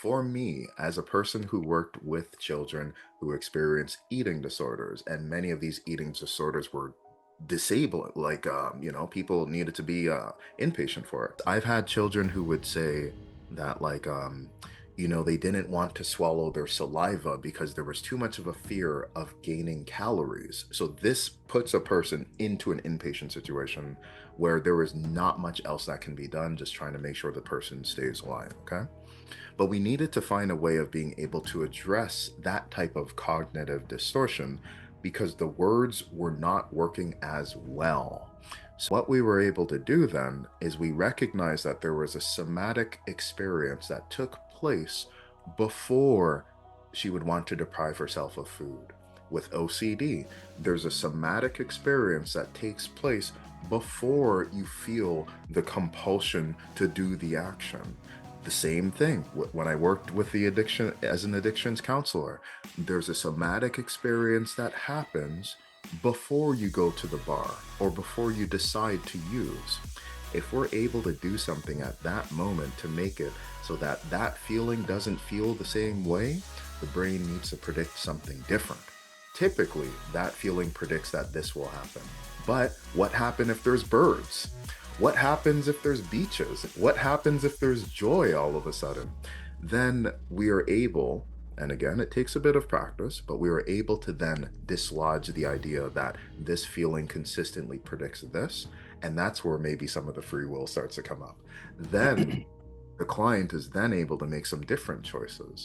For me, as a person who worked with children who experience eating disorders, and many of these eating disorders were disabling, like, people needed to be inpatient for it. I've had children who would say that, like, they didn't want to swallow their saliva because there was too much of a fear of gaining calories. So this puts a person into an inpatient situation where there is not much else that can be done, just trying to make sure the person stays alive. Okay. But we needed to find a way of being able to address that type of cognitive distortion because the words were not working as well. So, what we were able to do then is we recognized that there was a somatic experience that took place before she would want to deprive herself of food. With OCD, there's a somatic experience that takes place before you feel the compulsion to do the action. The same thing when I worked with the addiction as an addictions counselor. There's a somatic experience that happens before you go to the bar or before you decide to use. If we're able to do something at that moment to make it so that that feeling doesn't feel the same way, the brain needs to predict something different. Typically, that feeling predicts that this will happen. But what happens if there's birds? What happens if there's beaches? What happens if there's joy all of a sudden? Then we are able, and again, it takes a bit of practice, but we are able to then dislodge the idea that this feeling consistently predicts this. And that's where maybe some of the free will starts to come up. Then the client is then able to make some different choices.